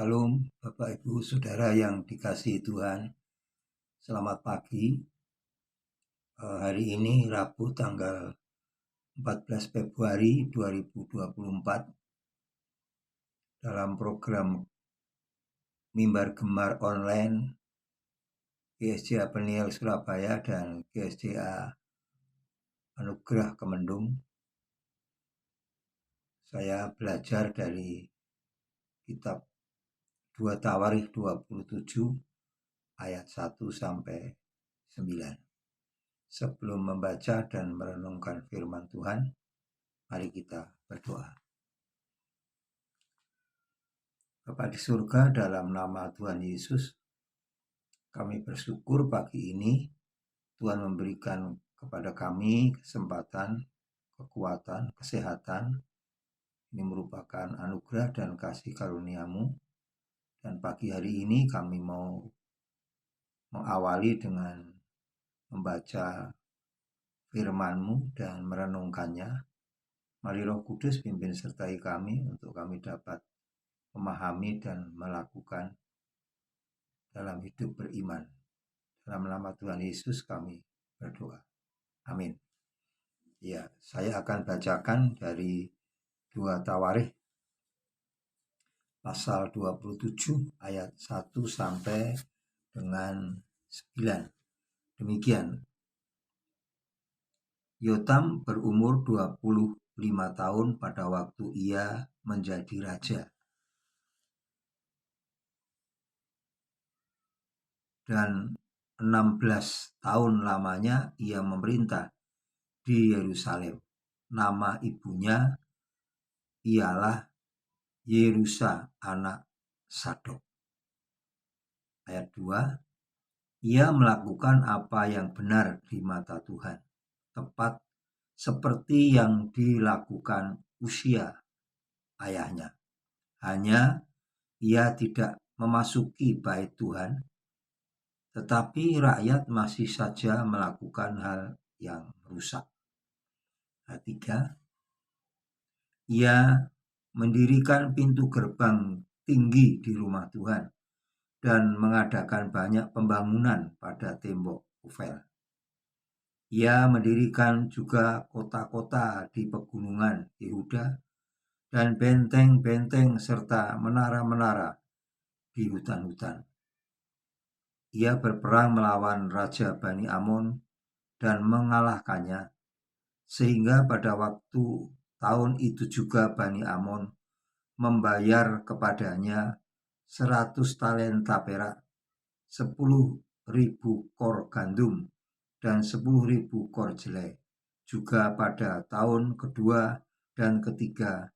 Salam Bapak Ibu Saudara yang dikasihi Tuhan. Selamat pagi. Hari ini Rabu tanggal 14 Februari 2024 dalam program Mimbar Gemar Online GSJA Peniel Surabaya dan GSJA Anugerah Kemendung. Saya belajar dari kitab 2 Tawarikh 27 ayat 1 sampai 9. Sebelum membaca dan merenungkan firman Tuhan, mari kita berdoa. Bapa di surga, dalam nama Tuhan Yesus, kami bersyukur pagi ini Tuhan memberikan kepada kami kesempatan, kekuatan, kesehatan. Ini merupakan anugerah dan kasih karunia-Mu. Dan pagi hari ini kami mau mengawali dengan membaca firman-Mu dan merenungkannya. Mari Roh Kudus pimpin sertai kami untuk kami dapat memahami dan melakukan dalam hidup beriman. Dalam nama Tuhan Yesus kami berdoa. Amin. Ya, saya akan bacakan dari 2 Tawarikh pasal 27 ayat 1 sampai dengan 9. Demikian. Yotam berumur 25 tahun pada waktu ia menjadi raja. Dan 16 tahun lamanya ia memerintah di Yerusalem. Nama ibunya ialah Yerusa anak Sadok. Ayat 2. Ia melakukan apa yang benar di mata Tuhan, tepat seperti yang dilakukan Usia ayahnya. Hanya ia tidak memasuki bait Tuhan, tetapi rakyat masih saja melakukan hal yang rusak. Ayat 3. Ia mendirikan pintu gerbang tinggi di rumah Tuhan dan mengadakan banyak pembangunan pada tembok Ofel. Ia mendirikan juga kota-kota di pegunungan Yehuda dan benteng-benteng serta menara-menara di hutan-hutan. Ia berperang melawan Raja Bani Amon dan mengalahkannya, sehingga pada waktu tahun itu juga Bani Amon membayar kepadanya 100 talenta perak, 10.000 kor gandum, dan 10.000 kor jelai. Juga pada tahun kedua dan ketiga,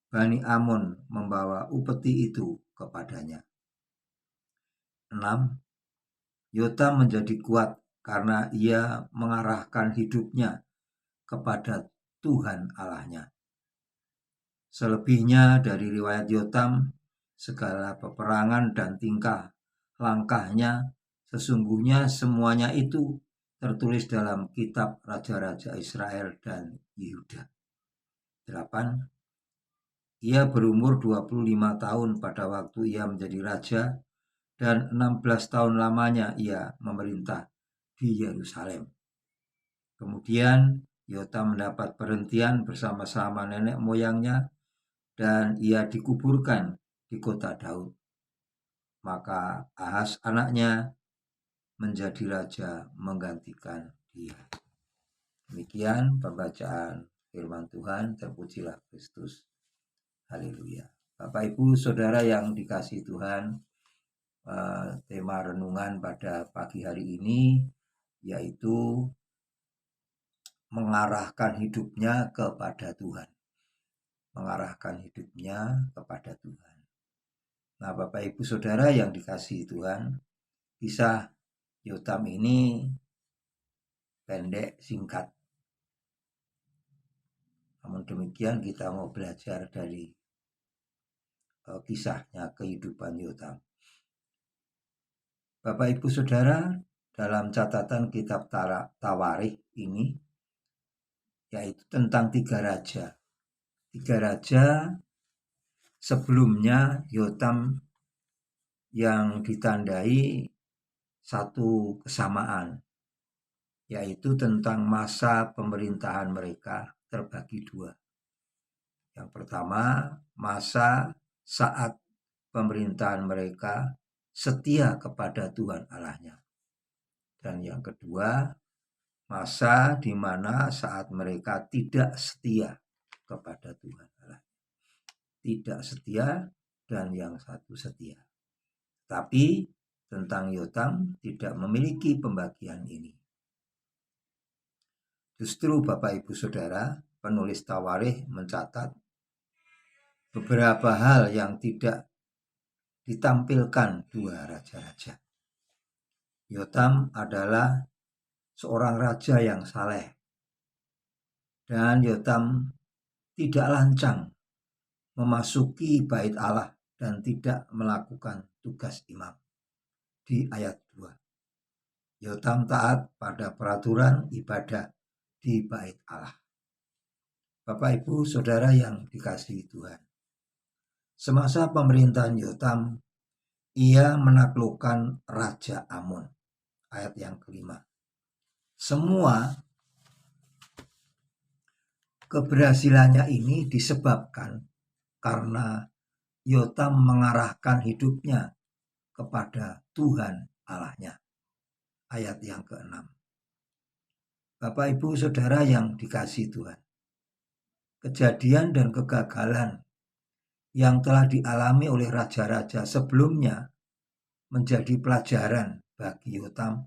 Bani Amon membawa upeti itu kepadanya. 6. Yotam menjadi kuat karena ia mengarahkan hidupnya kepada Tuhan Allahnya. Selebihnya dari riwayat Yotam, segala peperangan dan tingkah langkahnya, sesungguhnya semuanya itu tertulis dalam kitab Raja-Raja Israel dan Yehuda. 8. Ia berumur 25 tahun pada waktu ia menjadi raja, dan 16 tahun lamanya ia memerintah di Yerusalem. Kemudian Yotam mendapat perhentian bersama-sama nenek moyangnya, dan ia dikuburkan di kota Daud. Maka Ahaz anaknya menjadi raja menggantikan dia. Demikian pembacaan firman Tuhan. Terpujilah Kristus. Haleluya. Bapak Ibu Saudara yang dikasihi Tuhan, tema renungan pada pagi hari ini yaitu mengarahkan hidupnya kepada Tuhan. Mengarahkan hidupnya kepada Tuhan. Nah, Bapak Ibu Saudara yang dikasihi Tuhan, kisah Yotam ini pendek, singkat. Namun demikian kita mau belajar dari kisahnya kehidupan Yotam. Bapak Ibu Saudara, dalam catatan kitab Tawarikh ini, yaitu tentang 3 raja. 3 raja sebelumnya Yotam yang ditandai satu kesamaan, yaitu tentang masa pemerintahan mereka terbagi dua. Yang pertama, masa saat pemerintahan mereka setia kepada Tuhan Allahnya. Dan yang kedua, masa di mana saat mereka tidak setia kepada Tuhan Allah. Tidak setia dan yang satu setia. Tapi tentang Yotam tidak memiliki pembagian ini. Justru Bapak Ibu Saudara, penulis Tawarikh mencatat beberapa hal yang tidak ditampilkan dua raja-raja. Yotam adalah seorang raja yang saleh. Dan Yotam tidak lancang memasuki bait Allah dan tidak melakukan tugas imam. Di ayat 2. Yotam taat pada peraturan ibadah di bait Allah. Bapak Ibu Saudara yang dikasihi Tuhan. Semasa pemerintahan Yotam, ia menaklukkan Raja Amon. Ayat yang kelima. Semua keberhasilannya ini disebabkan karena Yotam mengarahkan hidupnya kepada Tuhan Allahnya. Ayat yang ke-6. Bapak Ibu Saudara yang dikasihi Tuhan, kejadian dan kegagalan yang telah dialami oleh raja-raja sebelumnya menjadi pelajaran bagi Yotam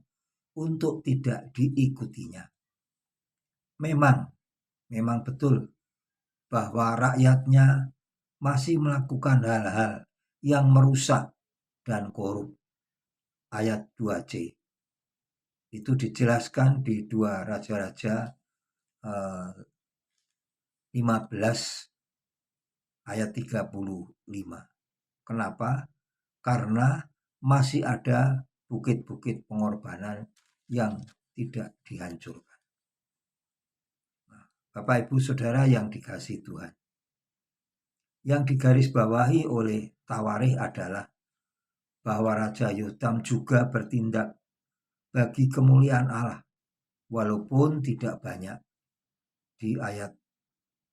untuk tidak diikutinya. Memang betul bahwa rakyatnya masih melakukan hal-hal yang merusak dan korup. Ayat 2c. Itu dijelaskan di 2 Raja-Raja 15 ayat 35. Kenapa? Karena masih ada bukit-bukit pengorbanan yang tidak dihancurkan. Bapak Ibu Saudara yang dikasihi Tuhan, yang digarisbawahi oleh Tawarikh adalah bahwa Raja Yotam juga bertindak bagi kemuliaan Allah, walaupun tidak banyak. Di ayat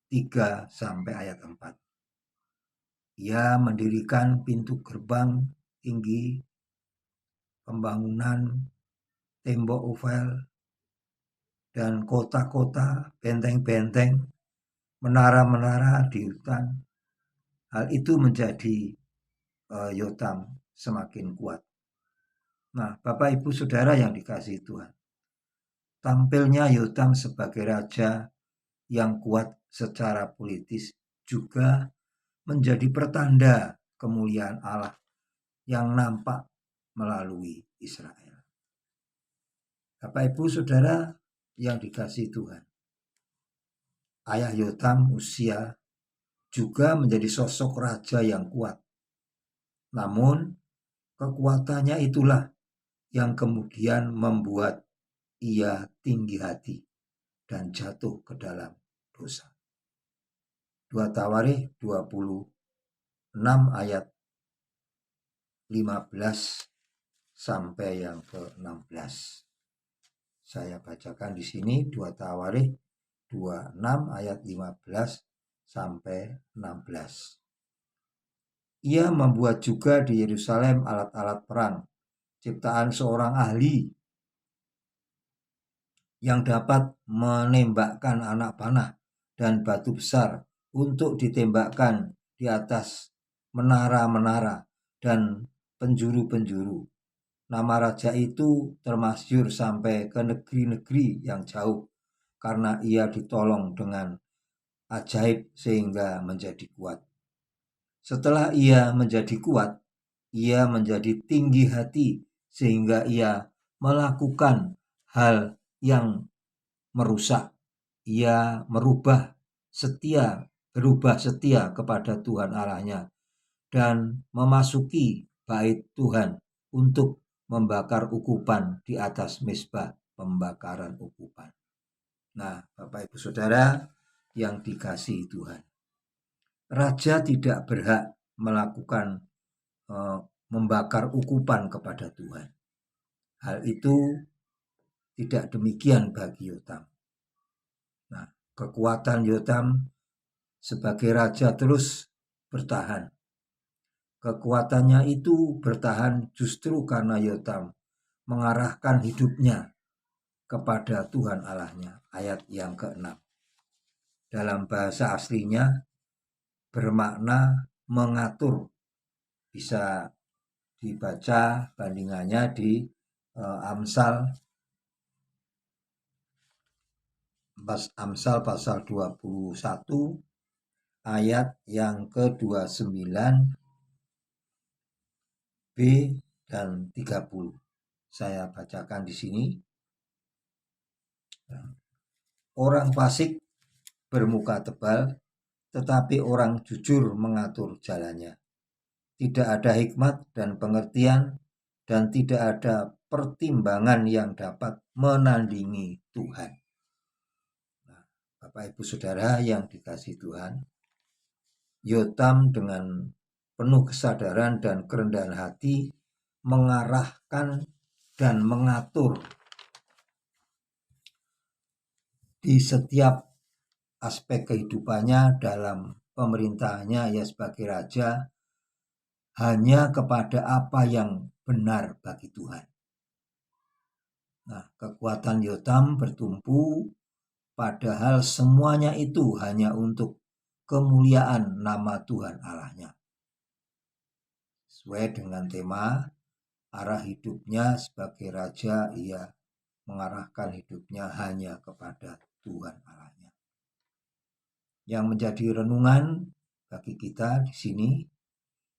3 sampai ayat 4. Ia mendirikan pintu gerbang tinggi, pembangunan tembok Ofel, dan kota-kota, benteng-benteng, menara-menara di hutan. Hal itu menjadi Yotam semakin kuat. Nah, Bapak Ibu Saudara yang dikasihi Tuhan, tampilnya Yotam sebagai raja yang kuat secara politis juga menjadi pertanda kemuliaan Allah yang nampak melalui Israel. Bapak Ibu Saudara yang dikasihi Tuhan, ayah Yotam Uzia juga menjadi sosok raja yang kuat. Namun kekuatannya itulah yang kemudian membuat ia tinggi hati dan jatuh ke dalam dosa. 2 Tawarikh 26 ayat 15 sampai yang ke-16. Saya bacakan di sini 2 Tawarikh 26 ayat 15 sampai 16. Ia membuat juga di Yerusalem alat-alat perang, ciptaan seorang ahli yang dapat menembakkan anak panah dan batu besar untuk ditembakkan di atas menara-menara dan penjuru-penjuru. Nama raja itu termasyhur sampai ke negeri-negeri yang jauh karena ia ditolong dengan ajaib sehingga menjadi kuat. Setelah ia menjadi kuat, ia menjadi tinggi hati sehingga ia melakukan hal yang merusak. Ia berubah setia kepada Tuhan Allahnya dan memasuki bait Tuhan untuk membakar ukupan di atas mezbah pembakaran ukupan. Nah, Bapak Ibu Saudara yang dikasihi Tuhan, raja tidak berhak melakukan membakar ukupan kepada Tuhan. Hal itu tidak demikian bagi Yotam. Nah, kekuatan Yotam sebagai raja terus bertahan. Kekuatannya itu bertahan justru karena Yotam mengarahkan hidupnya kepada Tuhan Allahnya. Ayat yang ke-6. Dalam bahasa aslinya bermakna mengatur. Bisa dibaca bandingannya di Amsal pasal 21 ayat yang ke-29 B dan 30. Saya bacakan di sini. Orang fasik bermuka tebal, tetapi orang jujur mengatur jalannya. Tidak ada hikmat dan pengertian, dan tidak ada pertimbangan yang dapat menandingi Tuhan. Nah, Bapak Ibu Saudara yang dikasihi Tuhan, Yotam dengan penuh kesadaran dan kerendahan hati mengarahkan dan mengatur di setiap aspek kehidupannya dalam pemerintahannya sebagai raja hanya kepada apa yang benar bagi Tuhan. Nah, kekuatan Yotam bertumpu padahal semuanya itu hanya untuk kemuliaan nama Tuhan Allahnya. Sesuai dengan tema arah hidupnya sebagai raja, ia mengarahkan hidupnya hanya kepada Tuhan Allahnya. Yang menjadi renungan bagi kita di sini,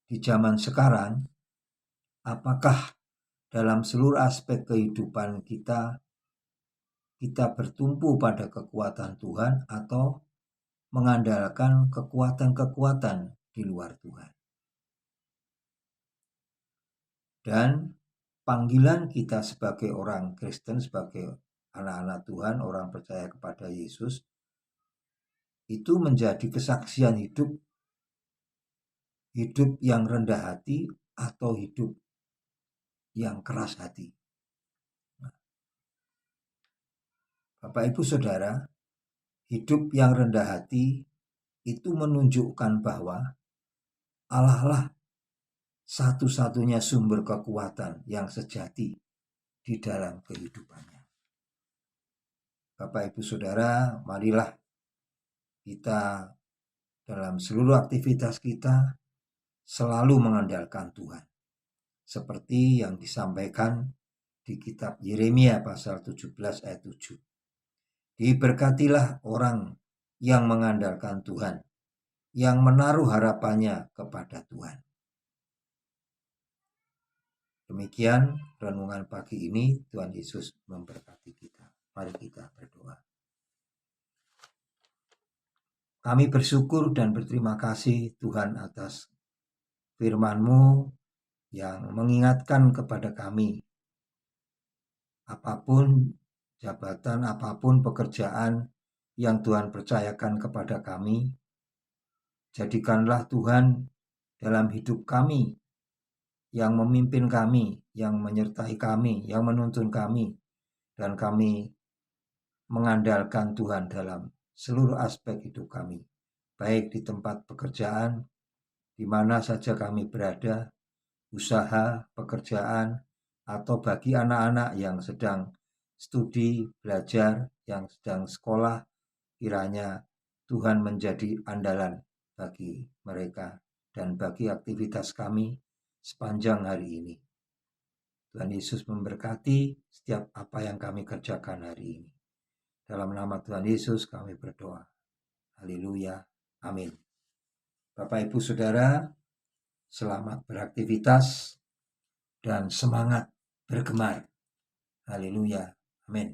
di zaman sekarang, apakah dalam seluruh aspek kehidupan kita bertumpu pada kekuatan Tuhan atau mengandalkan kekuatan-kekuatan di luar Tuhan? Dan panggilan kita sebagai orang Kristen, sebagai anak-anak Tuhan, orang percaya kepada Yesus, itu menjadi kesaksian hidup yang rendah hati atau hidup yang keras hati. Bapak Ibu Saudara, hidup yang rendah hati itu menunjukkan bahwa Allah lah satu-satunya sumber kekuatan yang sejati di dalam kehidupannya. Bapak Ibu Saudara, marilah kita dalam seluruh aktivitas kita selalu mengandalkan Tuhan. Seperti yang disampaikan di kitab Yeremia pasal 17 ayat 7. Diberkatilah orang yang mengandalkan Tuhan, yang menaruh harapannya kepada Tuhan. Demikian renungan pagi ini. Tuhan Yesus memberkati kita. Mari kita berdoa. Kami bersyukur dan berterima kasih Tuhan atas firman-Mu yang mengingatkan kepada kami, apapun jabatan, apapun pekerjaan yang Tuhan percayakan kepada kami, jadikanlah Tuhan dalam hidup kami, yang memimpin kami, yang menyertai kami, yang menuntun kami, dan kami mengandalkan Tuhan dalam seluruh aspek hidup kami, baik di tempat pekerjaan, di mana saja kami berada, usaha, pekerjaan, atau bagi anak-anak yang sedang studi, belajar, yang sedang sekolah, kiranya Tuhan menjadi andalan bagi mereka dan bagi aktivitas kami sepanjang hari ini. Tuhan Yesus memberkati setiap apa yang kami kerjakan hari ini. Dalam nama Tuhan Yesus kami berdoa. Haleluya. Amin. Bapak Ibu Saudara, selamat beraktivitas dan semangat bergemar. Haleluya. Amin.